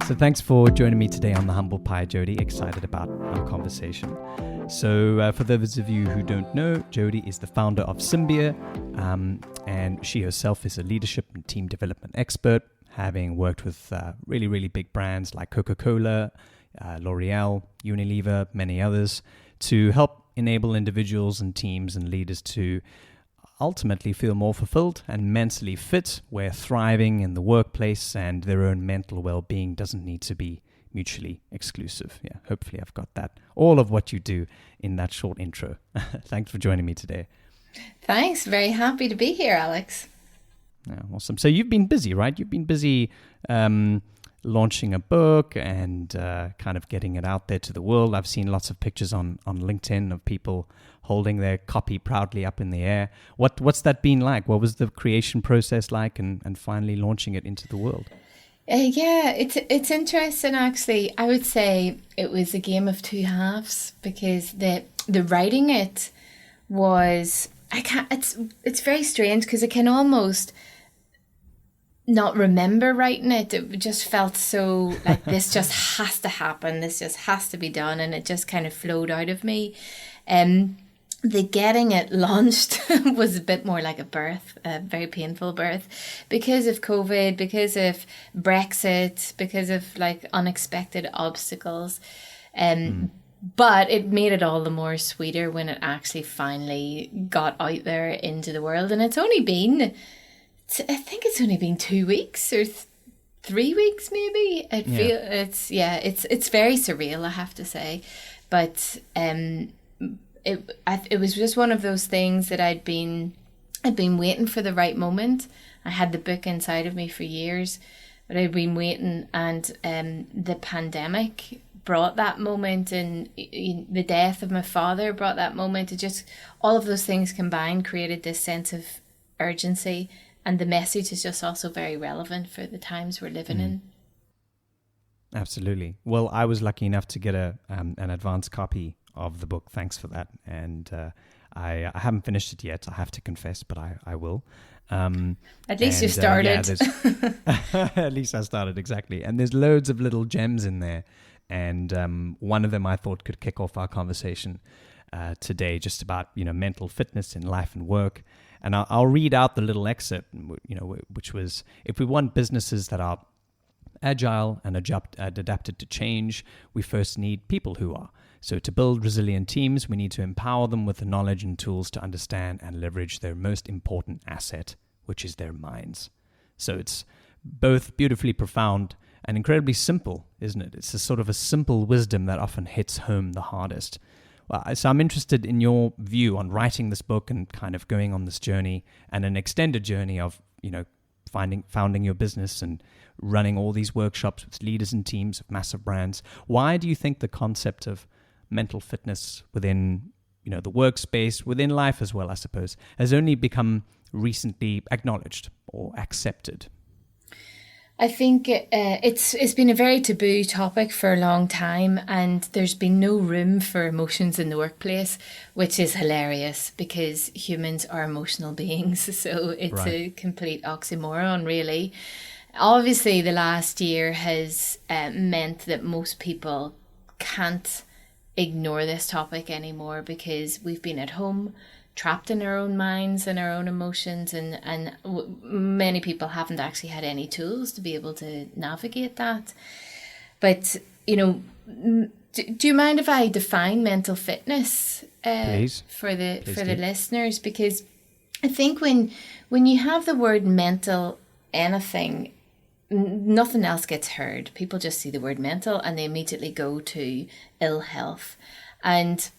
So thanks for joining me today on The Humble Pie, Jodie. Excited about our conversation. So for those of you who don't know, Jodie is the founder of Symbia, and she herself is a leadership and team development expert, having worked with really, really big brands like CocaCola, Loreal, Unilever, many others, to help enable individuals and teams and leaders to ultimately feel more fulfilled and mentally fit, where thriving in the workplace and their own mental well-being doesn't need to be mutually exclusive. Yeah, hopefully I've got that, all of what you do in that short intro. Thanks for joining me today. Thanks. Very happy to be here, Alex. Yeah, awesome. So you've been busy, right? You've been busy launching a book and kind of getting it out there to the world. I've seen lots of pictures on LinkedIn of people holding their copy proudly up in the air. What's that been like? What was the creation process like, and finally launching it into the world? Yeah, it's interesting actually. I would say it was a game of two halves, because the writing it was, it's very strange, because I can almost not remember writing it. It just felt so like this just has to happen, this just has to be done, and it just kind of flowed out of me. The getting it launched was a bit more like a birth, a very painful birth, because of COVID, because of Brexit, because of like unexpected obstacles. But it made it all the more sweeter when it actually finally got out there into the world. And it's only been, I think it's only been 2 weeks or 3 weeks maybe. It's very surreal, I have to say. But it was just one of those things that I'd been waiting for the right moment. I had the book inside of me for years, but I'd been waiting, and the pandemic brought that moment, and the death of my father brought that moment. It just, all of those things combined created this sense of urgency, and the message is just also very relevant for the times we're living in. Absolutely. Well, I was lucky enough to get an advance copy of the book. Thanks for that. And I haven't finished it yet, I have to confess, but I will. At least you started. At least I started, exactly. And there's loads of little gems in there. And one of them I thought could kick off our conversation today, just about, mental fitness in life and work. And I'll read out the little excerpt, which was, if we want businesses that are agile and adapted to change, we first need people who are. So to build resilient teams, we need to empower them with the knowledge and tools to understand and leverage their most important asset, which is their minds. So it's both beautifully profound and incredibly simple, isn't it? It's a sort of a simple wisdom that often hits home the hardest. Well, so I'm interested in your view on writing this book and kind of going on this journey, and an extended journey of, founding your business and running all these workshops with leaders and teams of massive brands. Why do you think the concept of mental fitness within, the workspace, within life as well, I suppose, has only become recently acknowledged or accepted? I think it's been a very taboo topic for a long time, and there's been no room for emotions in the workplace, which is hilarious, because humans are emotional beings. So it's a complete oxymoron, really. Obviously, the last year has meant that most people can't ignore this topic anymore, because we've been at home, trapped in our own minds and our own emotions, and many people haven't actually had any tools to be able to navigate that. But, do you mind if I define mental fitness for the listeners? Because I think when you have the word mental anything, nothing else gets heard. People just see the word mental and they immediately go to ill health. And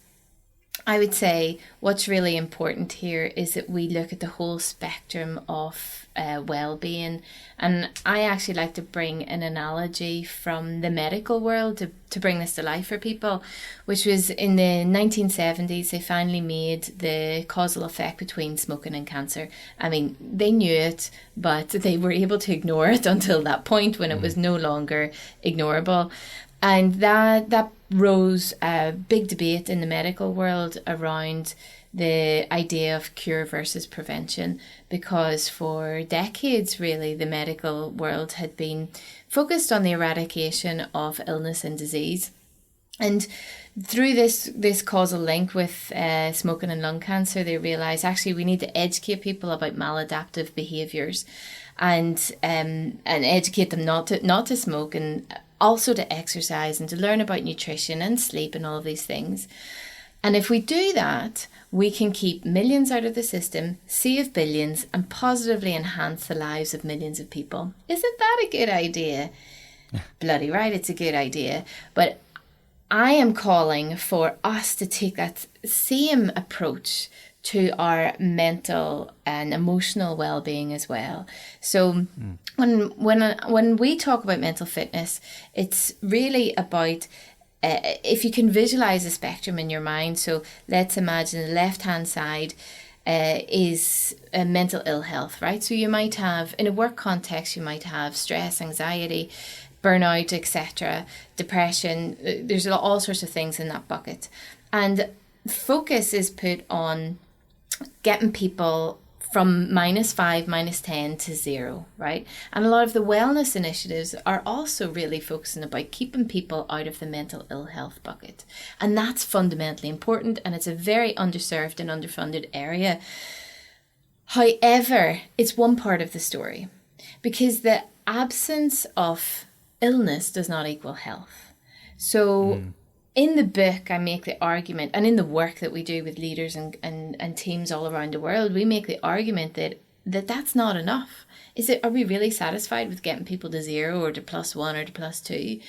I would say what's really important here is that we look at the whole spectrum of well-being. And I actually like to bring an analogy from the medical world to bring this to life for people, which was in the 1970s, they finally made the causal effect between smoking and cancer. I mean, they knew it, but they were able to ignore it until that point when it was no longer ignorable. And that rose a big debate in the medical world around the idea of cure versus prevention, because for decades, really, the medical world had been focused on the eradication of illness and disease. And through this causal link with smoking and lung cancer, they realised actually we need to educate people about maladaptive behaviours, and educate them not to smoke, and also to exercise and to learn about nutrition and sleep and all of these things. And if we do that, we can keep millions out of the system, save billions, and positively enhance the lives of millions of people. Isn't that a good idea? Bloody right, it's a good idea. But I am calling for us to take that same approach to our mental and emotional well-being as well. So when we talk about mental fitness, it's really about if you can visualize a spectrum in your mind. So let's imagine the left-hand side is mental ill health, right? So you might have, in a work context, you might have stress, anxiety, burnout, etc., depression. There's all sorts of things in that bucket. And focus is put on getting people from -5, -10 to 0, right? And a lot of the wellness initiatives are also really focusing about keeping people out of the mental ill health bucket. And that's fundamentally important, and it's a very underserved and underfunded area. However, it's one part of the story, because the absence of illness does not equal health. So in the book, I make the argument, and in the work that we do with leaders and teams all around the world, we make the argument that that's not enough. Are we really satisfied with getting people to 0 or to +1 or to +2?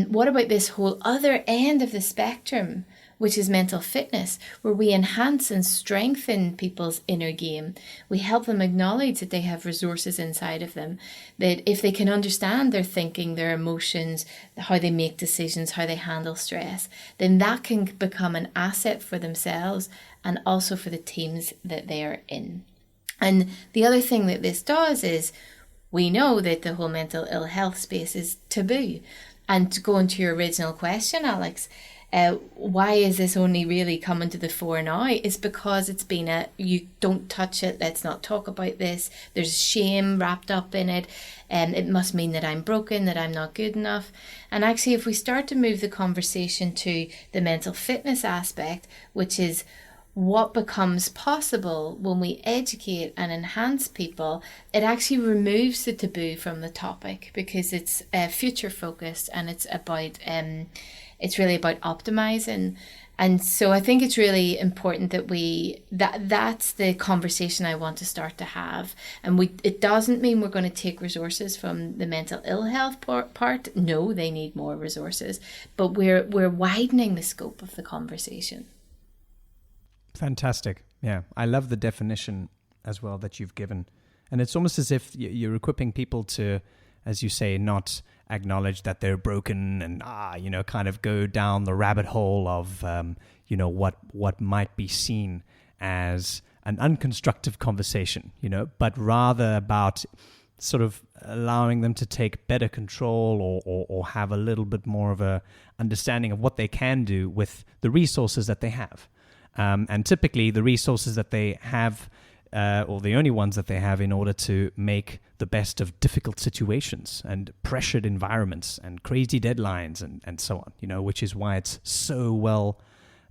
What about this whole other end of the spectrum, which is mental fitness, where we enhance and strengthen people's inner game? We help them acknowledge that they have resources inside of them, that if they can understand their thinking, their emotions, how they make decisions, how they handle stress, then that can become an asset for themselves and also for the teams that they are in. And the other thing that this does is we know that the whole mental ill health space is taboo. And to go into your original question, Alex, why is this only really coming to the fore now? It's because it's been you don't touch it, let's not talk about this. There's shame wrapped up in it. It must mean that I'm broken, that I'm not good enough. And actually, if we start to move the conversation to the mental fitness aspect, which is what becomes possible when we educate and enhance people, it actually removes the taboo from the topic, because it's future focused, and it's about it's really about optimizing. And so I think it's really important that that's the conversation I want to start to have. And it doesn't mean we're going to take resources from the mental ill health part. No, they need more resources, but we're widening the scope of the conversation. Fantastic. Yeah. I love the definition as well that you've given. And it's almost as if you're equipping people to, as you say, not acknowledge that they're broken and, kind of go down the rabbit hole of, what might be seen as an unconstructive conversation, but rather about sort of allowing them to take better control or have a little bit more of a understanding of what they can do with the resources that they have. And typically the resources that they have, or the only ones that they have, in order to make the best of difficult situations and pressured environments and crazy deadlines and so on, which is why it's so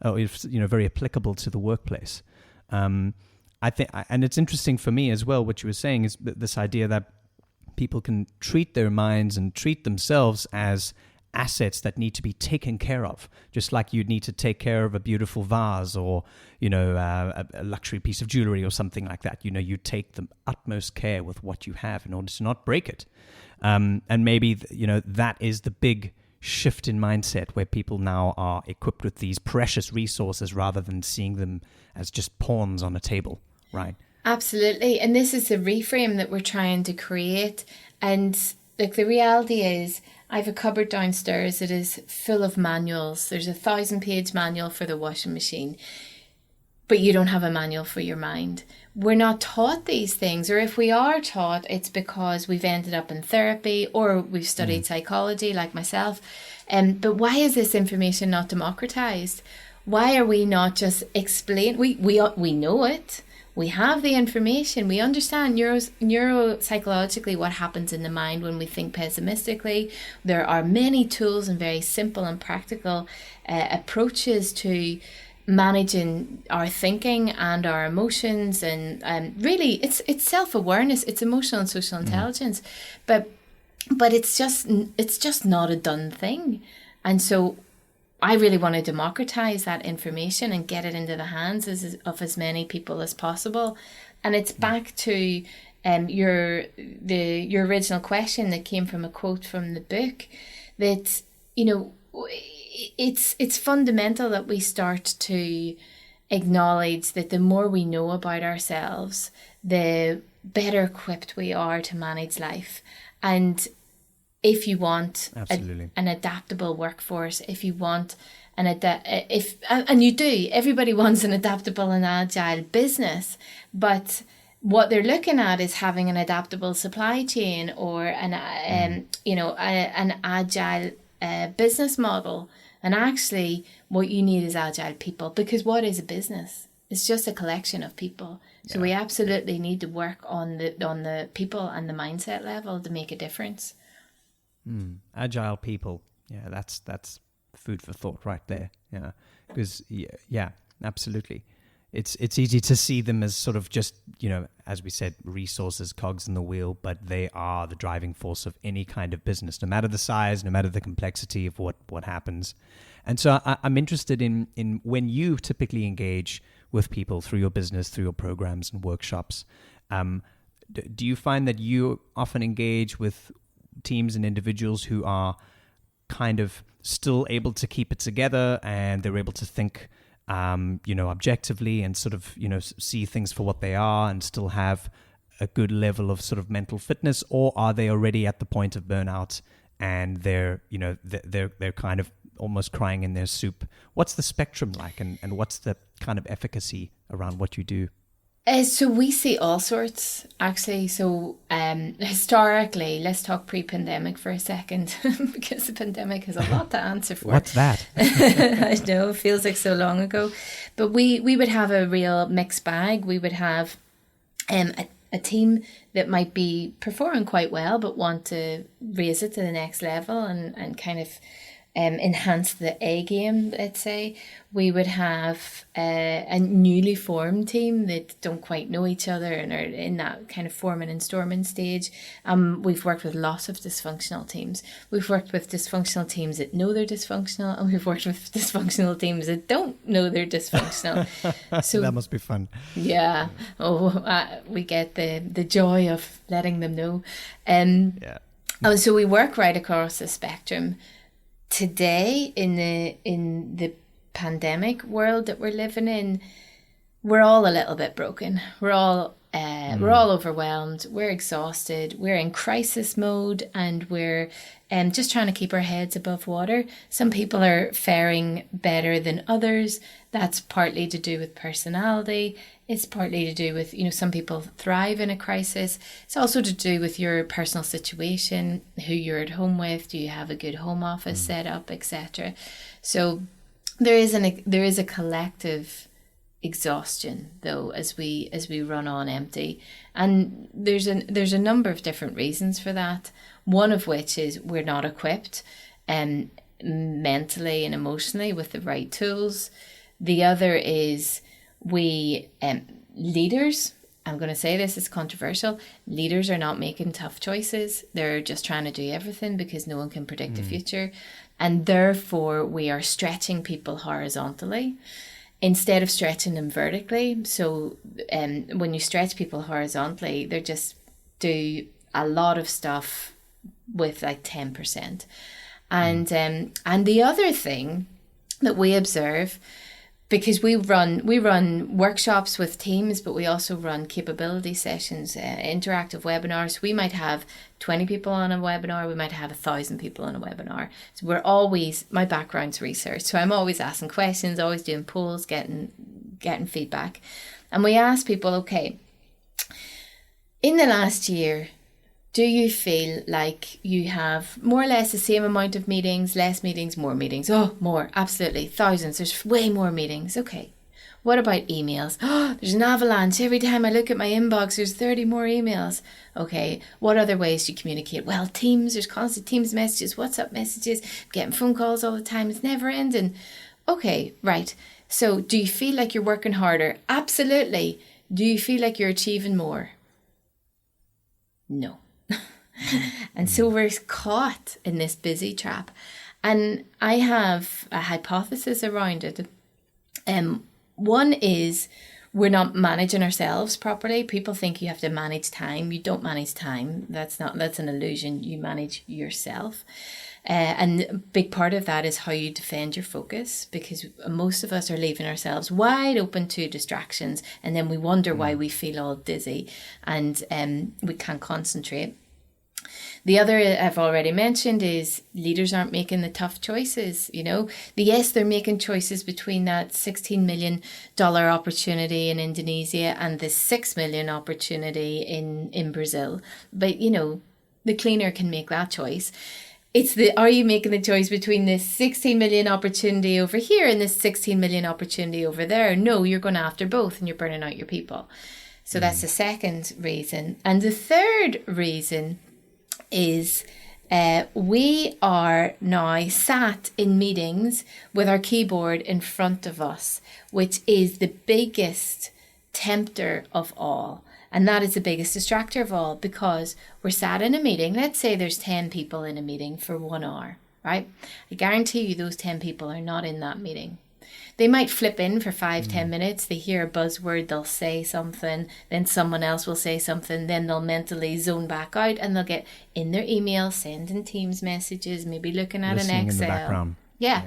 very applicable to the workplace. I think, and it's interesting for me as well, what you were saying is this idea that people can treat their minds and treat themselves as assets that need to be taken care of, just like you'd need to take care of a beautiful vase or, a luxury piece of jewelry or something like that. You take the utmost care with what you have in order to not break it. And maybe, that is the big shift in mindset, where people now are equipped with these precious resources rather than seeing them as just pawns on a table, right? Absolutely. And this is the reframe that we're trying to create. And the reality is, I have a cupboard downstairs that is full of manuals. There's a 1,000-page manual for the washing machine, but you don't have a manual for your mind. We're not taught these things, or if we are taught, it's because we've ended up in therapy or we've studied psychology, like myself. But why is this information not democratized? why are we not just explain? We know it. We have the information. We understand neuropsychologically what happens in the mind when we think pessimistically. There are many tools and very simple and practical approaches to managing our thinking and our emotions, and really it's self-awareness, it's emotional and social intelligence, but it's just not a done thing. And so I really want to democratize that information and get it into the hands of as many people as possible. And it's back to your original question that came from a quote from the book, that, you know, it's fundamental that we start to acknowledge that the more we know about ourselves, the better equipped we are to manage life. And if you want an adaptable workforce, if you want and you do, everybody wants an adaptable and agile business, but what they're looking at is having an adaptable supply chain or an agile business model. And actually, what you need is agile people, because what is a business? It's just a collection of people. So we absolutely need to work on the people and the mindset level to make a difference. Agile people. Yeah, that's food for thought right there. Yeah, because absolutely. It's easy to see them as sort of just, you know, as we said, resources, cogs in the wheel, but they are the driving force of any kind of business, no matter the size, no matter the complexity of what happens. And so I'm interested in when you typically engage with people through your business, through your programs and workshops, do you find that you often engage with teams and individuals who are kind of still able to keep it together and they're able to think objectively and sort of, see things for what they are and still have a good level of sort of mental fitness? Or are they already at the point of burnout and they're kind of almost crying in their soup? What's the spectrum like, and what's the kind of efficacy around what you do? So we see all sorts, actually. So historically, let's talk pre-pandemic for a second, because the pandemic has a lot to answer for. What's that? I know, it feels like so long ago. But we would have a real mixed bag. We would have a team that might be performing quite well, but want to raise it to the next level and kind of enhance the A game, let's say. We would have a newly formed team that don't quite know each other and are in that kind of forming and storming stage. We've worked with lots of dysfunctional teams. We've worked with dysfunctional teams that know they're dysfunctional, and we've worked with dysfunctional teams that don't know they're dysfunctional. So that must be fun. Yeah. We get the joy of letting them know. So we work right across the spectrum. Today, in the pandemic world that we're living in, we're all a little bit broken. We're all overwhelmed. We're exhausted. We're in crisis mode, and we're just trying to keep our heads above water. Some people are faring better than others. That's partly to do with personality. It's partly to do with, some people thrive in a crisis. It's also to do with your personal situation, who you're at home with, do you have a good home office set up, etc. So there is a collective exhaustion, though, as we run on empty, and there's a number of different reasons for that. One of which is we're not equipped mentally and emotionally with the right tools. The other is we leaders, I'm going to say this, it's controversial, leaders are not making tough choices. They're just trying to do everything because no one can predict the future, and therefore we are stretching people horizontally instead of stretching them vertically. So when you stretch people horizontally, they just do a lot of stuff with like 10%. And the other thing that we observe, because we run workshops with teams, but we also run capability sessions, interactive webinars. We might have 20 people on a webinar. We might have 1,000 people on a webinar. So my background's research. So I'm always asking questions, always doing polls, getting feedback. And we ask people, okay, in the last year, Do you feel like you have more or less the same amount of meetings, less meetings, more meetings? Oh, more, absolutely. Thousands. There's way more meetings. Okay. What about emails? Oh, there's an avalanche. Every time I look at my inbox, there's 30 more emails. Okay. What other ways do you communicate? Well, Teams, there's constant Teams messages, WhatsApp messages, getting phone calls all the time. It's never ending. Okay, right. So do you feel like you're working harder? Absolutely. Do you feel like you're achieving more? No. And so we're caught in this busy trap. And I have a hypothesis around it. One is we're not managing ourselves properly. People think you have to manage time. You don't manage time. That's an illusion. You manage yourself. And a big part of that is how you defend your focus, because most of us are leaving ourselves wide open to distractions, and then we wonder why we feel all dizzy and we can't concentrate. The other I've already mentioned is leaders aren't making the tough choices. Yes, they're making choices between that $16 million opportunity in Indonesia and the $6 million opportunity in Brazil. But, the cleaner can make that choice. Are you making the choice between this 16 million opportunity over here and this 16 million opportunity over there? No, you're going after both and you're burning out your people. So that's the second reason. And the third reason is we are now sat in meetings with our keyboard in front of us, which is the biggest tempter of all. And that is the biggest distractor of all, because we're sat in a meeting. Let's say there's 10 people in a meeting for 1 hour, right? I guarantee you those 10 people are not in that meeting. They might flip in for 5-10 minutes. They hear a buzzword, they'll say something, then someone else will say something, then they'll mentally zone back out and they'll get in their email, sending Teams messages, maybe looking at Listening an Excel. in the background. Yeah.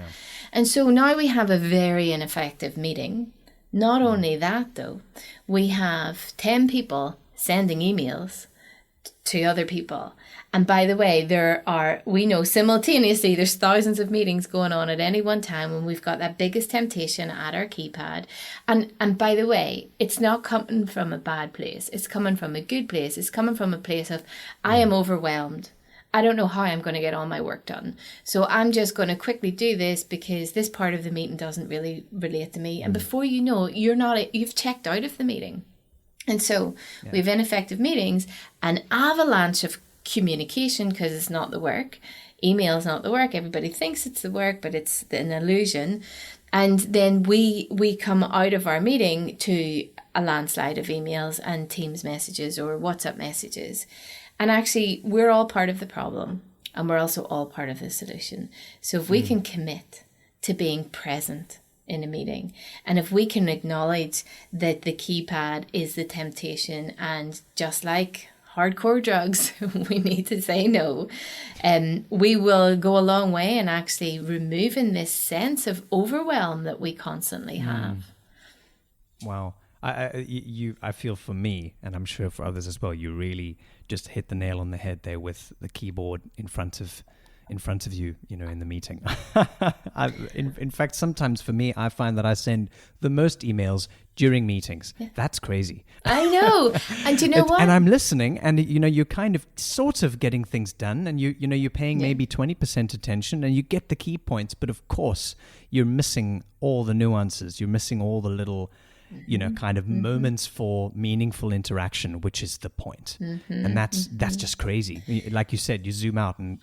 And so now we have a very ineffective meeting. Not only that, though, we have 10 people sending emails to other people. And by the way, we know simultaneously there's thousands of meetings going on at any one time when we've got that biggest temptation at our keypad. And by the way, it's not coming from a bad place. It's coming from a good place. It's coming from a place of, I am overwhelmed. I don't know how I'm going to get all my work done. So I'm just going to quickly do this because this part of the meeting doesn't really relate to me. And before you know it, you've checked out of the meeting. And so we have ineffective meetings, an avalanche of communication because it's not the work. Email is not the work. Everybody thinks it's the work, but it's an illusion. And then we come out of our meeting to a landslide of emails and Teams messages or WhatsApp messages. And actually, we're all part of the problem, and we're also all part of the solution. So if we can commit to being present in a meeting, and if we can acknowledge that the keypad is the temptation, and just like hardcore drugs, we need to say no, we will go a long way in actually removing this sense of overwhelm that we constantly have. Wow. I feel for me, and I'm sure for others as well, you really just hit the nail on the head there with the keyboard in front of you, in the meeting. In fact, sometimes for me, I find that I send the most emails during meetings. Yeah. That's crazy. I know. And you know what? And I'm listening, and you're kind of sort of getting things done, and you're paying maybe 20% attention, and you get the key points, but of course you're missing all the nuances. You're missing all the little kind of moments for meaningful interaction, which is the point. And that's just crazy. Like you said, you zoom out and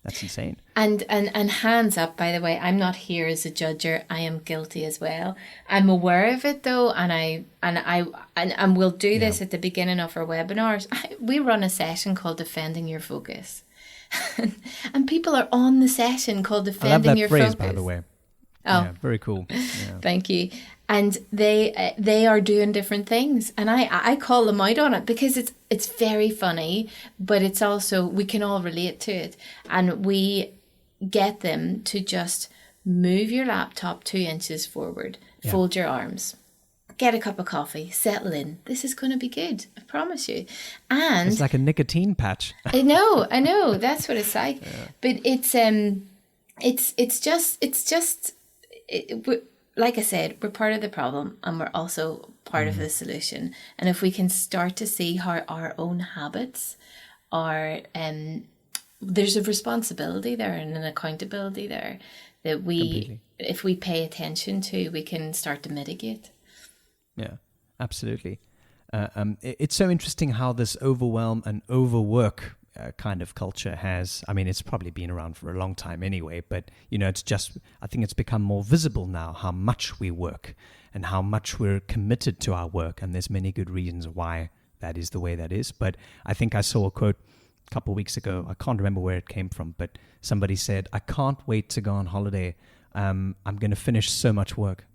that's insane. And hands up, by the way, I'm not here as a judger. I am guilty as well. I'm aware of it though, and we'll do this at the beginning of our webinars. We run a session called Defending Your Focus. And people are on the session called Defending Your Focus. I love that phrase, by the way. Oh, yeah, very cool. Yeah. Thank you. And they are doing different things, and I call them out on it because it's very funny, but it's also, we can all relate to it, and we get them to just move your laptop 2 inches forward, fold your arms, get a cup of coffee, settle in. This is going to be good, I promise you. And it's like a nicotine patch. I know, that's what it's like. Yeah. But like I said, we're part of the problem, and we're also part of the solution. And if we can start to see how our own habits are there's a responsibility there and an accountability there that we, completely, if we pay attention to, we can start to mitigate. Yeah, absolutely. It's so interesting how this overwhelm and overwork kind of culture has, I mean, it's probably been around for a long time anyway, but, you know, it's just, I think it's become more visible now how much we work and how much we're committed to our work. And there's many good reasons why that is the way that is. But I think I saw a quote a couple of weeks ago, I can't remember where it came from, but somebody said, I can't wait to go on holiday. I'm going to finish so much work.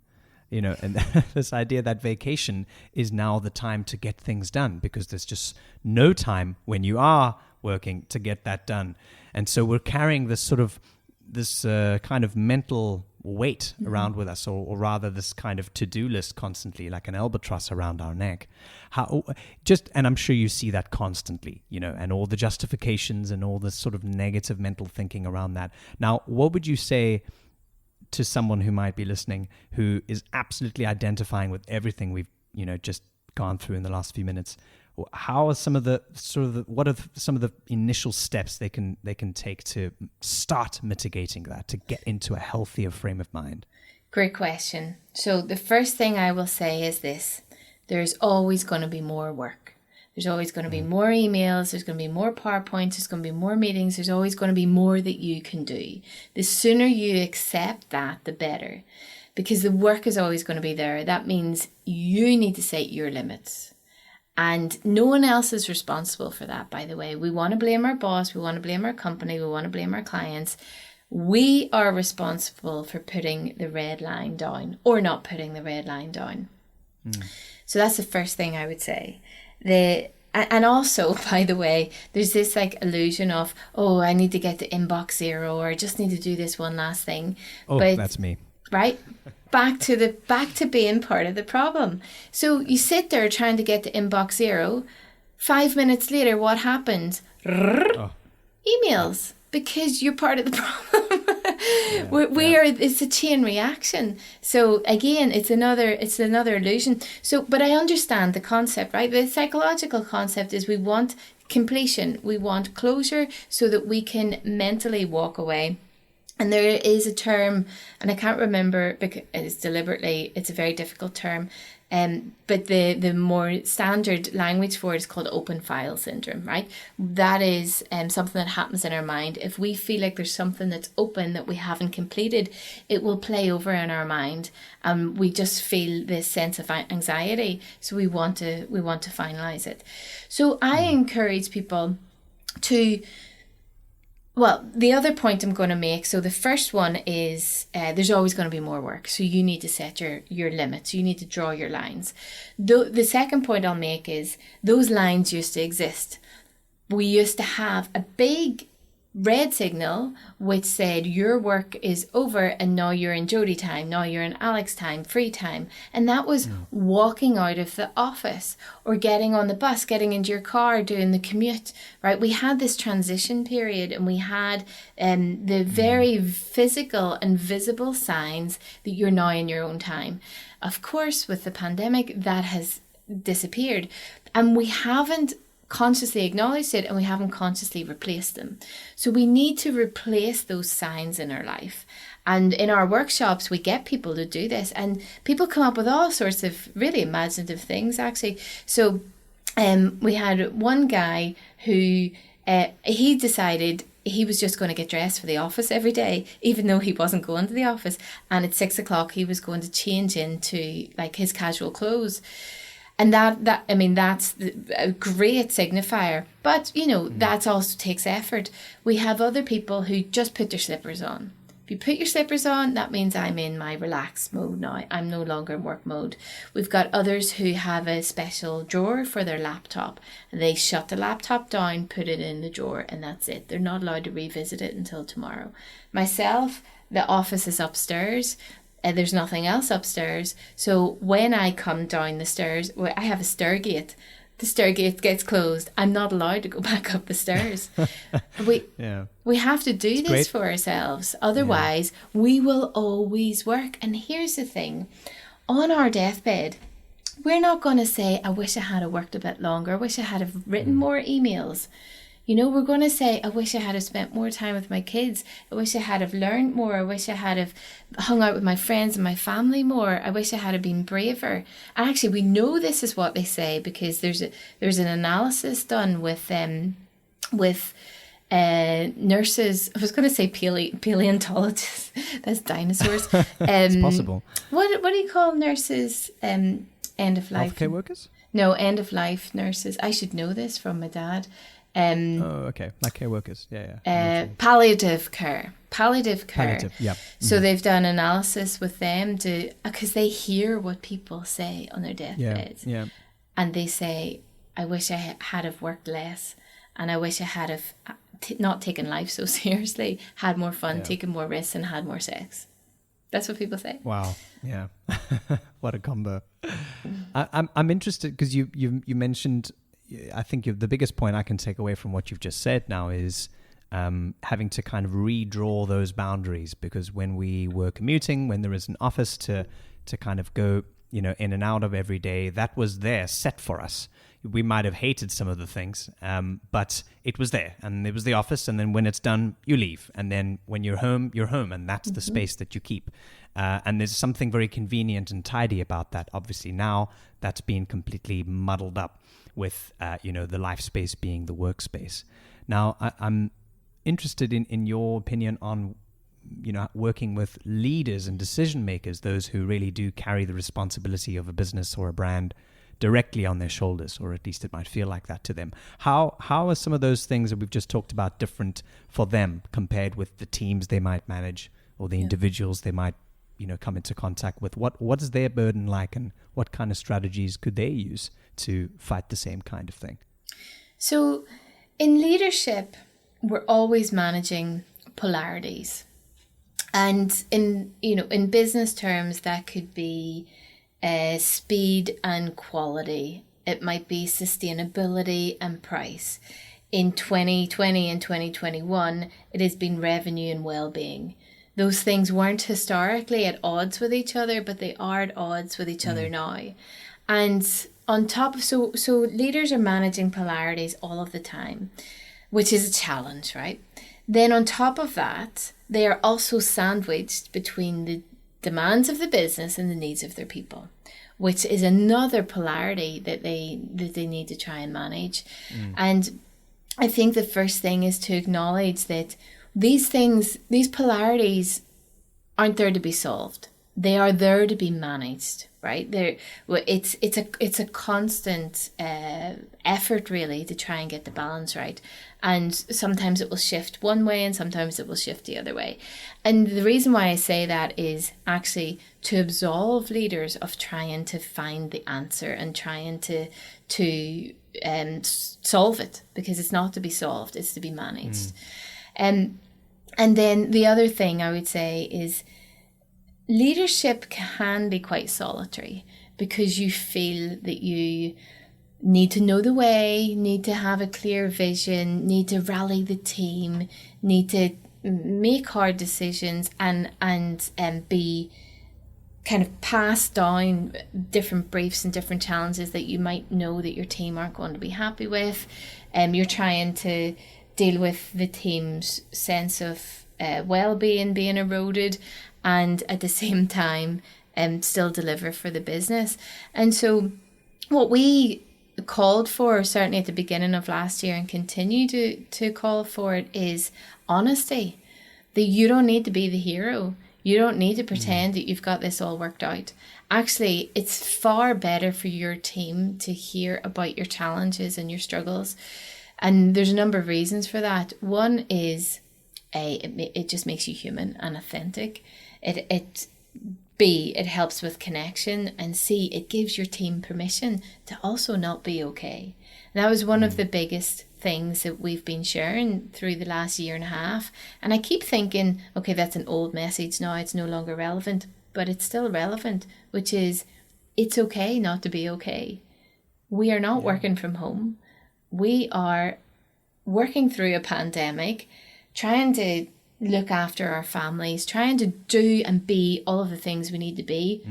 You know, and this idea that vacation is now the time to get things done because there's just no time when you are working to get that done. And so we're carrying this sort of, this kind of mental weight around with us, or rather this kind of to-do list constantly, like an albatross around our neck. And I'm sure you see that constantly, you know, and all the justifications and all this sort of negative mental thinking around that. Now, what would you say to someone who might be listening who is absolutely identifying with everything we've, you know, just gone through in the last few minutes? How are some of the what are some of the initial steps they can take to start mitigating that, to get into a healthier frame of mind? Great question. So the first thing I will say is this: there's always going to be more work. There's always going to be more emails. There's going to be more PowerPoints. There's going to be more meetings. There's always going to be more that you can do. The sooner you accept that, the better, because the work is always going to be there. That means you need to set your limits. And no one else is responsible for that, by the way. We want to blame our boss. We want to blame our company. We want to blame our clients. We are responsible for putting the red line down or not putting the red line down. So that's the first thing I would say. And also, by the way, there's this like illusion of, oh, I need to get to inbox zero, or I just need to do this one last thing. Oh, but, that's me. Right? Back to being part of the problem. So you sit there trying to get to inbox zero. 5 minutes later, what happens? Emails, because you're part of the problem. It's a chain reaction. So again, it's another illusion. So, but I understand the concept, right? The psychological concept is we want completion, we want closure, so that we can mentally walk away. And there is a term, and I can't remember because it's a very difficult term. But the more standard language for it is called open file syndrome, right? That is something that happens in our mind. If we feel like there's something that's open that we haven't completed, it will play over in our mind, and we just feel this sense of anxiety. So we want to finalize it. So I encourage people to. Well, the other point I'm going to make, so the first one is there's always going to be more work. So you need to set your limits. You need to draw your lines. The second point I'll make is those lines used to exist. We used to have a big red signal which said your work is over and now you're in Jodie time, now you're in Alex time, free time. And that was walking out of the office or getting on the bus, getting into your car, doing the commute, right? We had this transition period, and we had the very physical and visible signs that you're now in your own time. Of course, with the pandemic, that has disappeared, and we haven't consciously acknowledged it, and we haven't consciously replaced them. So we need to replace those signs in our life. And in our workshops, we get people to do this, and people come up with all sorts of really imaginative things, actually. So we had one guy who he decided he was just going to get dressed for the office every day, even though he wasn't going to the office. And at 6 o'clock, he was going to change into like his casual clothes. And that's a great signifier. But, you know, that also takes effort. We have other people who just put their slippers on. If you put your slippers on, that means I'm in my relaxed mode now. I'm no longer in work mode. We've got others who have a special drawer for their laptop. They shut the laptop down, put it in the drawer, and that's it. They're not allowed to revisit it until tomorrow. Myself, the office is upstairs. There's nothing else upstairs. So when I come down the stairs, I have a stair gate. The stair gate gets closed. I'm not allowed to go back up the stairs. We have to do this for ourselves. Otherwise, we will always work. And here's the thing. On our deathbed, we're not going to say, I wish I had worked a bit longer. I wish I had written more emails. We're going to say, I wish I had have spent more time with my kids. I wish I had have learned more. I wish I had have hung out with my friends and my family more. I wish I had have been braver. And actually, we know this is what they say because there's an analysis done with nurses. I was going to say paleontologists. That's dinosaurs. It's possible. What do you call nurses? End of life. Healthcare workers? No, end of life nurses. I should know this from my dad. Okay. Like care workers. Yeah. Palliative care. Palliative, yeah. So they've done analysis with them because they hear what people say on their deathbeds. Yeah. And they say, I wish I had have worked less, and I wish I had have not taken life so seriously, had more fun, taken more risks, and had more sex. That's what people say. Wow. Yeah. What a combo. I'm interested because you mentioned, I think the biggest point I can take away from what you've just said now is having to kind of redraw those boundaries, because when we were commuting, when there was an office to kind of go, in and out of every day, that was there set for us. We might have hated some of the things, but it was there, and it was the office. And then when it's done, you leave. And then when you're home, and that's the space that you keep. And there's something very convenient and tidy about that. Obviously, now that's been completely muddled up with, the life space being the workspace. Now, I'm interested in your opinion on, working with leaders and decision makers, those who really do carry the responsibility of a business or a brand directly on their shoulders, or at least it might feel like that to them. How are some of those things that we've just talked about different for them compared with the teams they might manage or the individuals they might, come into contact with? What is their burden like, and what kind of strategies could they use to fight the same kind of thing? So in leadership, we're always managing polarities. And in business terms, that could be speed and quality. It might be sustainability and price. In 2020 and 2021, it has been revenue and well-being. Those things weren't historically at odds with each other, but they are at odds with each other now. And on top of, so leaders are managing polarities all of the time, which is a challenge, right? Then on top of that, they are also sandwiched between the demands of the business and the needs of their people, which is another polarity that they need to try and manage. And I think the first thing is to acknowledge that these polarities aren't there to be solved. They are there to be managed, right? It's a constant effort, really, to try and get the balance right. And sometimes it will shift one way and sometimes it will shift the other way. And the reason why I say that is actually to absolve leaders of trying to find the answer and trying to solve it, because it's not to be solved, it's to be managed. And then the other thing I would say is leadership can be quite solitary, because you feel that you need to know the way, need to have a clear vision, need to rally the team, need to make hard decisions and be kind of pass down different briefs and different challenges that you might know that your team aren't going to be happy with. You're trying to deal with the team's sense of well-being being eroded, and at the same time still deliver for the business. And so what we called for, certainly at the beginning of last year, and continue to call for it, is honesty. That you don't need to be the hero. You don't need to pretend that you've got this all worked out. Actually, it's far better for your team to hear about your challenges and your struggles. And there's a number of reasons for that. One is it just makes you human and authentic. B, it helps with connection, and C, it gives your team permission to also not be okay. And that was one of the biggest things that we've been sharing through the last year and a half. And I keep thinking, okay, that's an old message now, it's no longer relevant, but it's still relevant, which is it's okay not to be okay. We are not working from home. We are working through a pandemic, trying to look after our families, trying to do and be all of the things we need to be.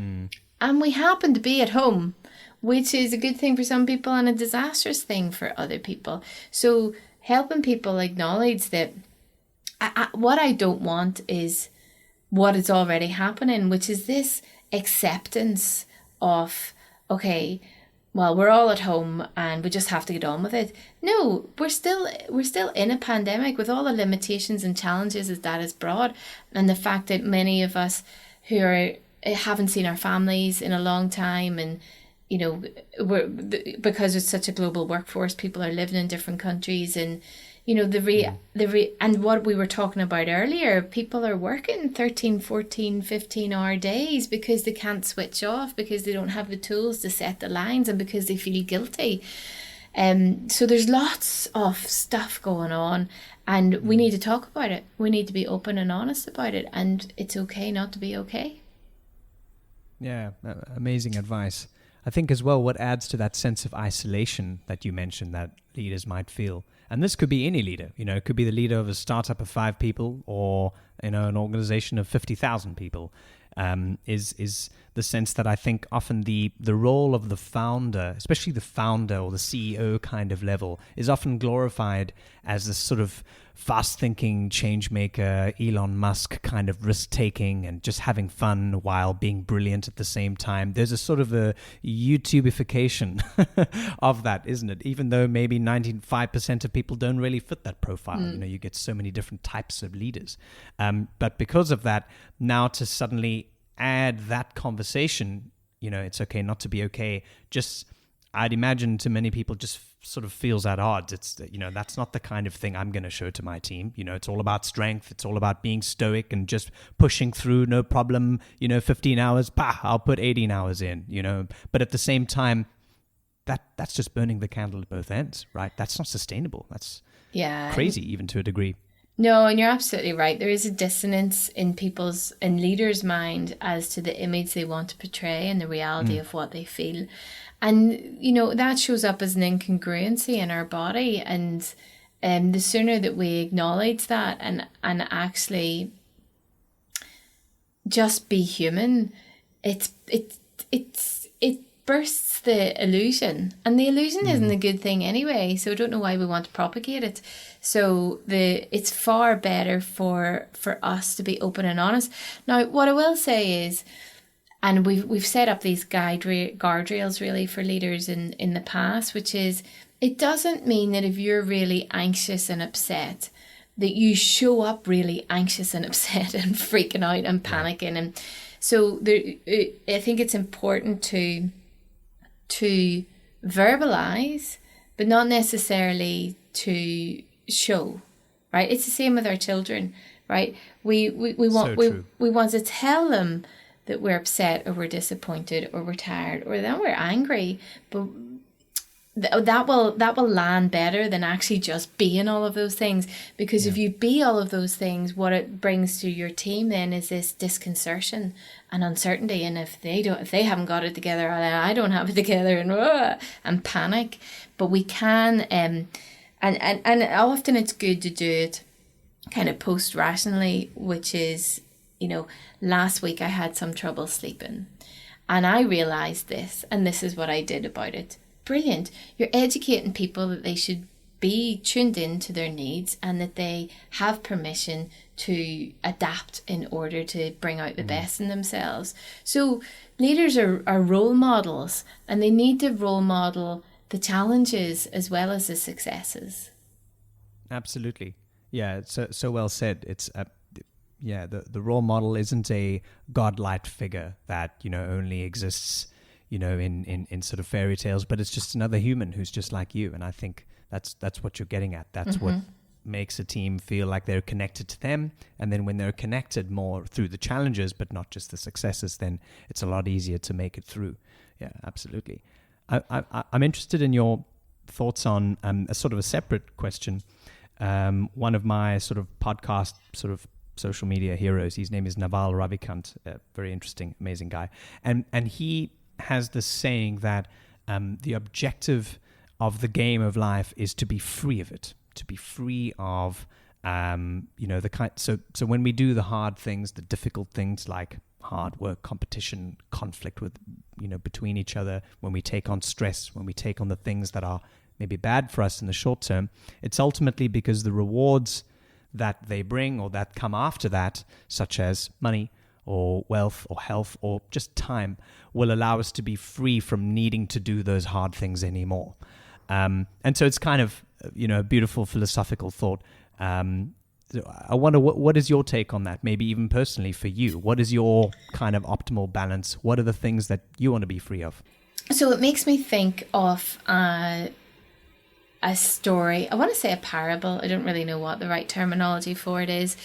And we happen to be at home, which is a good thing for some people and a disastrous thing for other people. So helping people acknowledge that what I don't want is what is already happening, which is this acceptance of, okay, well, we're all at home and we just have to get on with it. No, we're still in a pandemic with all the limitations and challenges that has brought, and the fact that many of us who haven't seen our families in a long time, and because it's such a global workforce, people are living in different countries, and and what we were talking about earlier, people are working 13, 14, 15-hour days because they can't switch off, because they don't have the tools to set the lines, and because they feel guilty. So there's lots of stuff going on, and we need to talk about it. We need to be open and honest about it, and it's okay not to be okay. Yeah, amazing advice. I think as well, what adds to that sense of isolation that you mentioned that leaders might feel, and this could be any leader, it could be the leader of a startup of 5 people, or, an organization of 50,000 people, is the sense that I think often the role of the founder, especially the founder or the CEO kind of level, is often glorified as this sort of fast-thinking change maker, Elon Musk kind of risk-taking and just having fun while being brilliant at the same time. There's a sort of a YouTubeification of that, isn't it? Even though maybe 95% of people don't really fit that profile. You get so many different types of leaders. But because of that, now to suddenly add that conversation, it's okay not to be okay, just I'd imagine to many people just sort of feels at odds. It's, that's not the kind of thing I'm going to show to my team. It's all about strength. It's all about being stoic and just pushing through, no problem, 15 hours, I'll put 18 hours in, but at the same time, that's just burning the candle at both ends, right? That's not sustainable. That's crazy, even to a degree. No, and you're absolutely right. There is a dissonance in leaders' mind as to the image they want to portray and the reality of what they feel. And, that shows up as an incongruency in our body. And the sooner that we acknowledge that and actually just be human, it bursts the illusion. And the illusion isn't a good thing anyway. So I don't know why we want to propagate it. So it's far better for us to be open and honest. Now, what I will say is, and we've set up these guardrails really for leaders in the past, which is, it doesn't mean that if you're really anxious and upset, that you show up really anxious and upset and freaking out and panicking. And so I think it's important to verbalize, but not necessarily to show, right? It's the same with our children, right? We want to tell them that we're upset or we're disappointed or we're tired or then we're angry, but that will land better than actually just being all of those things. Because if you be all of those things, what it brings to your team then is this disconcertion and uncertainty. And if they haven't got it together, I don't have it together, and panic. But we can, and often it's good to do it kind of post-rationally, which is, last week I had some trouble sleeping and I realized this, and this is what I did about it. Brilliant. You're educating people that they should be tuned in to their needs and that they have permission to adapt in order to bring out the best in themselves. So leaders are role models, and they need to role model the challenges as well as the successes. Absolutely. Yeah, it's so well said. It's the role model isn't a godlike figure that only exists in sort of fairy tales, but it's just another human who's just like you. And I think that's what you're getting at. That's what makes a team feel like they're connected to them. And then when they're connected more through the challenges, but not just the successes, then it's a lot easier to make it through. Yeah, absolutely. I'm interested in your thoughts on a sort of a separate question. One of my sort of podcast sort of social media heroes, his name is Naval Ravikant, a very interesting, amazing guy. And he has this saying that the objective of the game of life is to be free of it, to be free of, the kind. So when we do the hard things, the difficult things like hard work, competition, conflict with, between each other, when we take on stress, when we take on the things that are maybe bad for us in the short term, it's ultimately because the rewards that they bring or that come after that, such as money or wealth or health or just time, will allow us to be free from needing to do those hard things anymore. And so it's kind of, a beautiful philosophical thought. I wonder, what is your take on that? Maybe even personally for you, what is your kind of optimal balance? What are the things that you want to be free of? So it makes me think of a story. I want to say a parable. I don't really know what the right terminology for it is,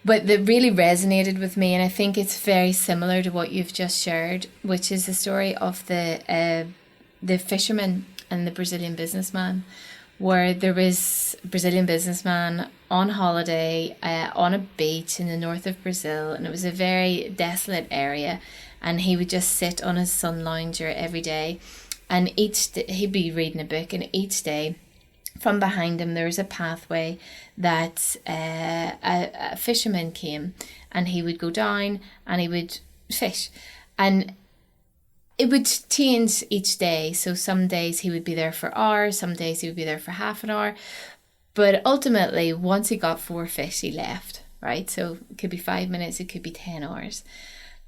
but that really resonated with me. And I think it's very similar to what you've just shared, which is the story of the fisherman and the Brazilian businessman, where there was a Brazilian businessman on holiday on a beach in the north of Brazil, and it was a very desolate area, and he would just sit on his sun lounger every day, and each day he'd be reading a book, and each day from behind him there was a pathway that a fisherman came, and he would go down and he would fish, and it would change each day. So some days he would be there for hours, some days he would be there for half an hour. But ultimately, once he got 4 fish, he left, right? So it could be 5 minutes, it could be 10 hours.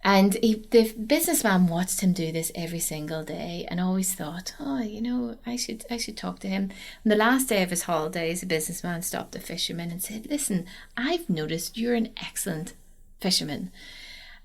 And the businessman watched him do this every single day and always thought, I should talk to him. On the last day of his holidays, the businessman stopped the fisherman and said, listen, I've noticed you're an excellent fisherman.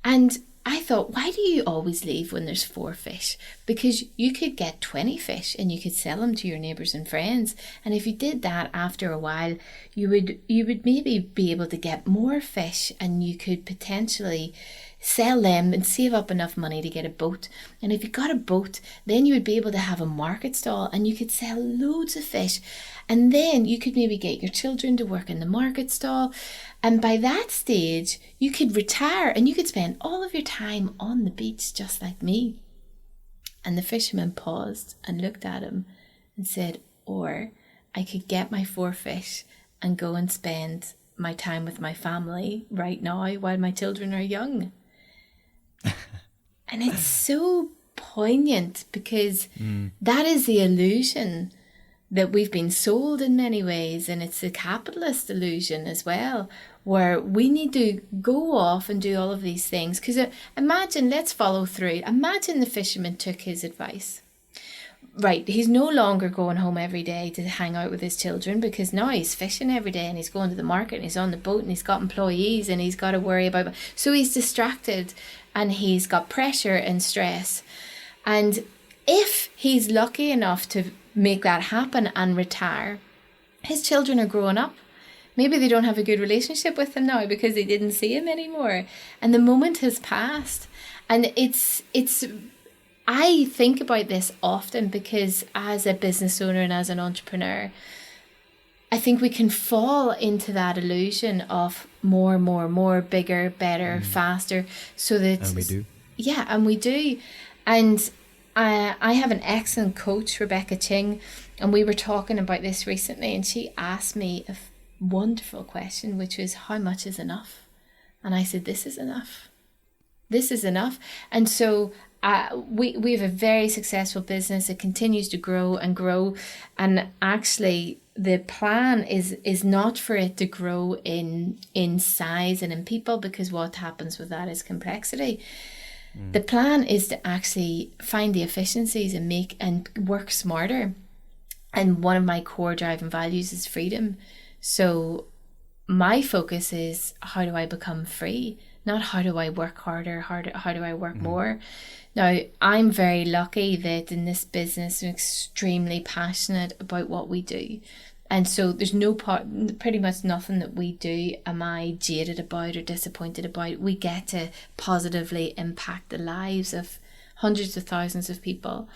And I thought, why do you always leave when there's 4 fish? Because you could get 20 fish and you could sell them to your neighbours and friends. And if you did that, after a while, you would maybe be able to get more fish, and you could potentially sell them and save up enough money to get a boat. And if you got a boat, then you would be able to have a market stall and you could sell loads of fish. And then you could maybe get your children to work in the market stall. And by that stage, you could retire and you could spend all of your time on the beach just like me. And the fisherman paused and looked at him and said, or I could get my 4 fish and go and spend my time with my family right now while my children are young. And it's so poignant because that is the illusion that we've been sold in many ways, and it's the capitalist illusion as well, where we need to go off and do all of these things. Because imagine, let's follow through. Imagine the fisherman took his advice. Right, he's no longer going home every day to hang out with his children, because now he's fishing every day and he's going to the market and he's on the boat and he's got employees and he's got to worry about. So he's distracted and he's got pressure and stress. And if he's lucky enough to make that happen and retire, his children are growing up. Maybe they don't have a good relationship with him now because they didn't see him anymore. And the moment has passed. And I think about this often because as a business owner and as an entrepreneur, I think we can fall into that illusion of more, bigger, better, faster. So that, and we do. Yeah, and we do. And I have an excellent coach, Rebecca Ching, and we were talking about this recently, and she asked me a wonderful question, which was, how much is enough? And I said, this is enough. This is enough. And so we have a very successful business. It continues to grow and grow. And actually, the plan is not for it to grow in size and in people, because what happens with that is complexity. The plan is to actually find the efficiencies and make and work smarter. And one of my core driving values is freedom. So my focus is, how do I become free? Not how do I work harder, how do I work more? Now, I'm very lucky that in this business, I'm extremely passionate about what we do. And so there's pretty much nothing that we do am I jaded about or disappointed about. We get to positively impact the lives of hundreds of thousands of people.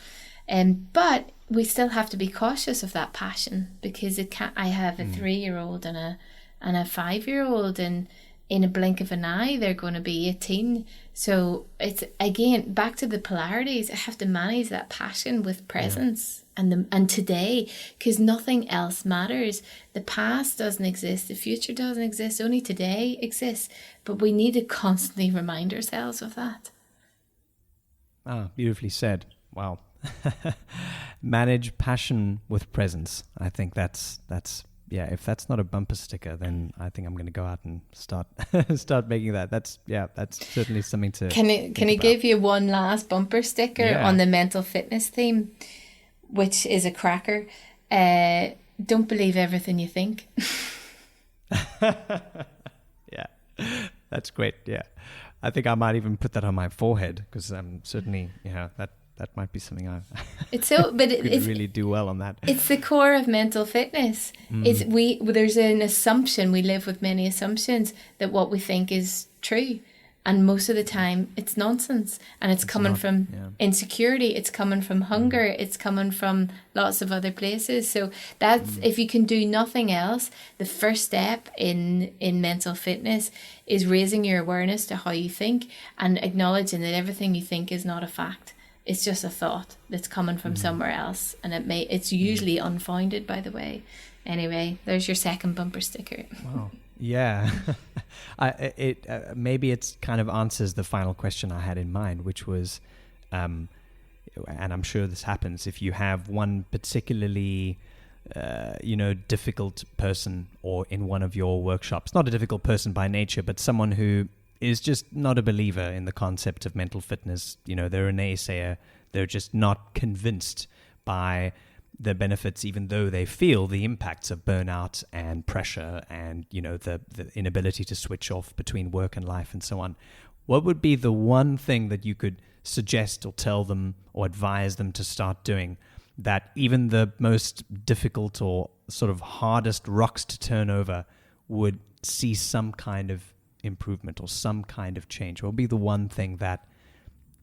But we still have to be cautious of that passion, because I have a 3-year-old and a 5-year-old, and in a blink of an eye, they're going to be 18. So it's, again, back to the polarities. I have to manage that passion with presence and today, because nothing else matters. The past doesn't exist. The future doesn't exist. Only today exists. But we need to constantly remind ourselves of that. Ah, beautifully said. Wow. Manage passion with presence. I think that's yeah. If that's not a bumper sticker, then I think I'm going to go out and start making that. That's certainly something to. Can I give you one last bumper sticker on the mental fitness theme, which is a cracker? Don't believe everything you think. Yeah, that's great. Yeah, I think I might even put that on my forehead, because I'm certainly, that might be something I it's really do well on that. It's the core of mental fitness. There's an assumption, we live with many assumptions that what we think is true, and most of the time it's nonsense, and it's coming from insecurity, it's coming from hunger, it's coming from lots of other places. So that's if you can do nothing else, the first step in mental fitness is raising your awareness to how you think and acknowledging that everything you think is not a fact. It's just a thought that's coming from somewhere else, and it's usually unfounded, by the way. Anyway, there's your second bumper sticker. Wow. Yeah. Maybe it kind of answers the final question I had in mind, which was, and I'm sure this happens, if you have one particularly, difficult person, or in one of your workshops, not a difficult person by nature, but someone who is just not a believer in the concept of mental fitness. They're a naysayer. They're just not convinced by the benefits, even though they feel the impacts of burnout and pressure and, the inability to switch off between work and life and so on. What would be the one thing that you could suggest or tell them or advise them to start doing, that even the most difficult or sort of hardest rocks to turn over would see some kind of improvement or some kind of change? What would be the one thing that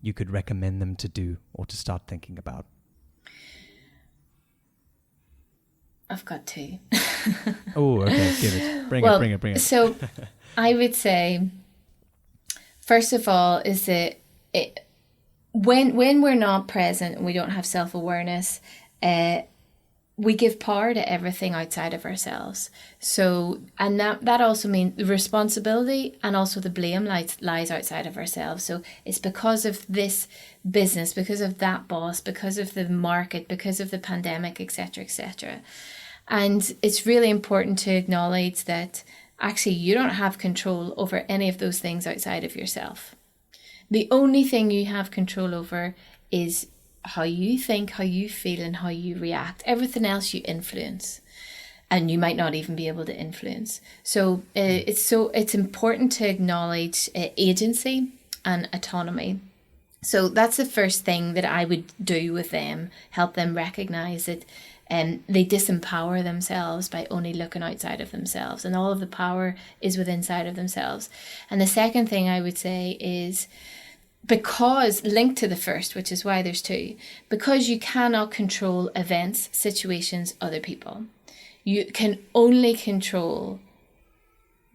you could recommend them to do or to start thinking about? I've got two. Oh, okay. Give it. Bring it. So I would say, first of all, is that when we're not present and we don't have self-awareness, we give power to everything outside of ourselves. So, and that also means the responsibility and also the blame lies outside of ourselves. So it's because of this business, because of that boss, because of the market, because of the pandemic, etc., etc. And it's really important to acknowledge that actually you don't have control over any of those things outside of yourself. The only thing you have control over is how you think, how you feel, and how you react. Everything else you influence, and you might not even be able to influence. So it's important to acknowledge agency and autonomy. So that's the first thing that I would do with them, help them recognize that they disempower themselves by only looking outside of themselves, and all of the power is within inside of themselves. And the second thing I would say is, because linked to the first, which is why there's two, because you cannot control events, situations, other people. You can only control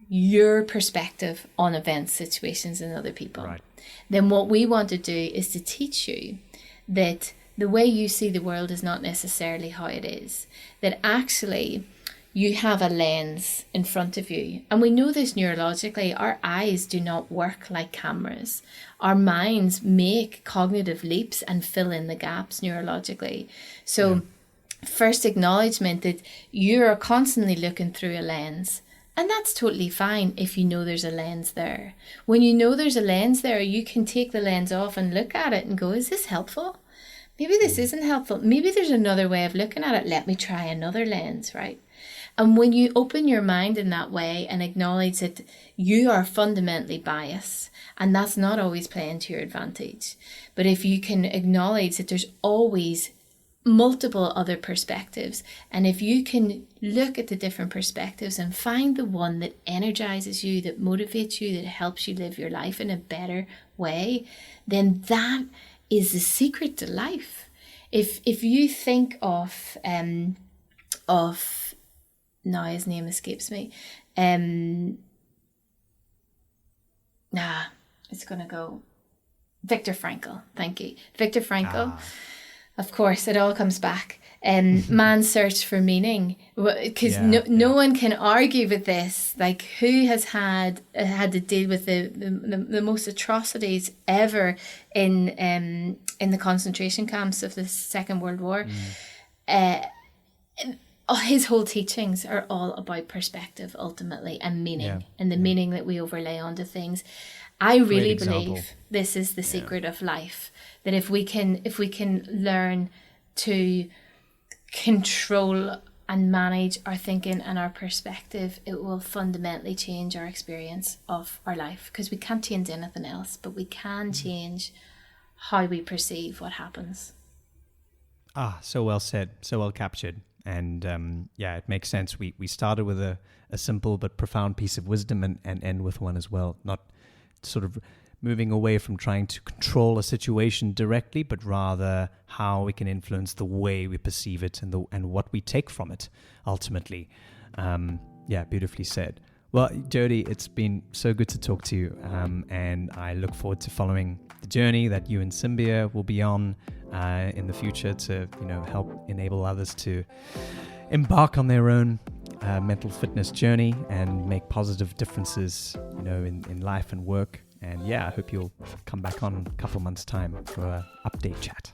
your perspective on events, situations, and other people. Right. Then what we want to do is to teach you that the way you see the world is not necessarily how it is. That actually you have a lens in front of you. And we know this neurologically. Our eyes do not work like cameras. Our minds make cognitive leaps and fill in the gaps neurologically. So first acknowledgement that you are constantly looking through a lens. And that's totally fine if you know there's a lens there. When you know there's a lens there, you can take the lens off and look at it and go, is this helpful? Maybe this isn't helpful. Maybe there's another way of looking at it. Let me try another lens, right? And when you open your mind in that way and acknowledge that you are fundamentally biased, and that's not always playing to your advantage, but if you can acknowledge that there's always multiple other perspectives, and if you can look at the different perspectives and find the one that energizes you, that motivates you, that helps you live your life in a better way, then that is the secret to life. If you think of now his name escapes me, it's gonna go Viktor Frankl. Thank you, Viktor Frankl. Of course, it all comes back. Man's search for meaning, because no one can argue with this. Like, who has had to deal with the most atrocities ever in the concentration camps of the Second World War? His whole teachings are all about perspective, ultimately, and meaning, and the meaning that we overlay onto things. I really believe this is the secret of life. That if we can learn to control and manage our thinking and our perspective, it will fundamentally change our experience of our life. Because we can't change anything else, but we can change how we perceive what happens. So well said, so well captured. And it makes sense. We started with a simple but profound piece of wisdom and end with one as well. Not sort of moving away from trying to control a situation directly, but rather how we can influence the way we perceive it and what we take from it ultimately. Beautifully said. Well, Jodie, it's been so good to talk to you, and I look forward to following the journey that you and Symbia will be on in the future to help enable others to embark on their own mental fitness journey and make positive differences in life and work. And I hope you'll come back on in a couple of months' time for an update chat.